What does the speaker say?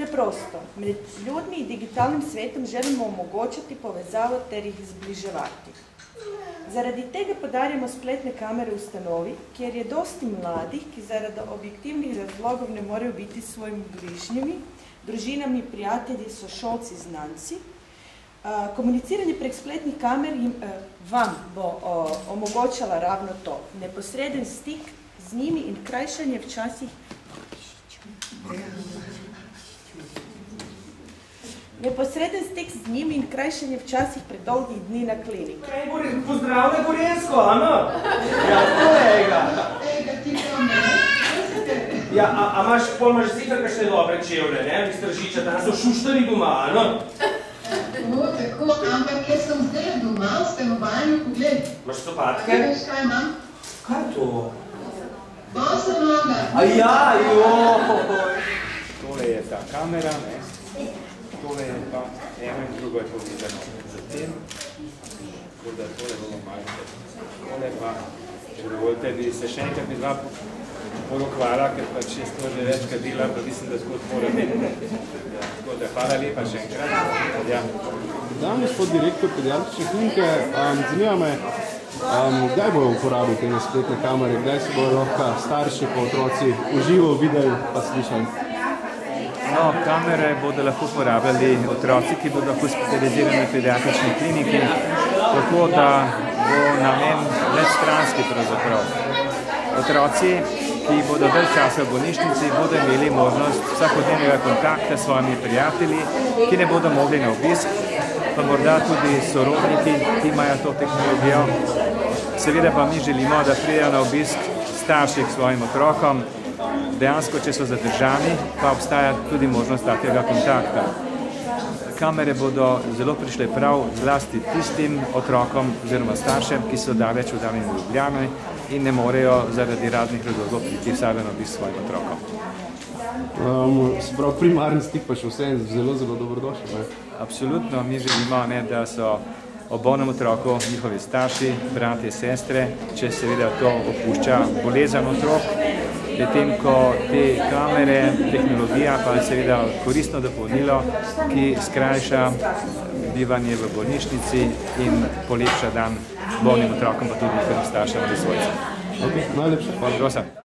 Preprosto, med ljudmi in digitalnim svetom želimo omogočati povezavo ter jih zbliževati. Zaradi tega podarjamo spletne kamere v ustanovi, kjer je dosti mladih, ki zaradi objektivnih razlogov ne morejo biti s svojimi bližnjimi, družinami, prijatelji, sošolci, znanci. Komuniciranje prek spletnih kamer vam bo omogočala ravno to. Neposreden stik z njimi in krajšanje včasih predolgih dni na kliniki. Pozdravljaj Gorensko, Ana! Ja, kolega! Ja, a imaš sicer kakšne dobre čevlje, ne? Mister Žiča, tam so šuštani doma, Ana? No, tako, ampak jaz sem zdaj doma, v stanovanju, pogled. Imaš copatke? Veš, kaj imam? Kaj to? Bosa noga. A ja, joj! Tole je ta kamera, ne? Tole je pa eno in drugo je povezano z tem. Tako da tole bomo malce. Tole pa, če dovolite, bi se še enkrat bi dva porokvala, ker pač je to že več kadila, pa mislim, da skot mora biti. Tako da, hvala lepa še enkrat. Ja. Dan, gospod direktor pediatrične klinike, zanima me, kdaj bojo uporabili te spletne kamere, kdaj se bojo lahko starši pa otroci v živo videli pa slišali? No, kamere bodo lahko uporabljali otroci, ki bodo hospitalizirani v pediatrični kliniki, tako da bo namen večstranski pravzaprav. Otroci, ki bodo dalj časa v bolnišnici, bodo imeli možnost vsakodnevnega kontakta s svojimi prijatelji, ki ne bodo mogli na obisk, pa morda tudi sorodniki, ki imajo to tehnologijo. Seveda pa mi želimo, da pridejo na obisk starši k svojim otrokom. Dejansko, če so zadržani, pa obstaja tudi možnost takega kontakta. Kamere bodo zelo prišle prav zlasti tistim otrokom oziroma staršem, ki so daleč oddaljeni v Ljubljani in ne morejo zaradi raznih razlogov priti vsaj na obisk svojim otrokom. Se pravi, primarni stik pa še vse zelo dobrodošel. Absolutno, mi želimo, da so ob bolnem otroku njihovi starši, bratje, sestre, če seveda to opušča bolezen otrok, medtem ko te kamere, tehnologija pa je seveda koristno dopolnilo, ki skrajša bivanje v bolnišnici in polepša dan bolnim otrokom, pa tudi njihovim staršem ali svojcem. Najlepše. Hvala.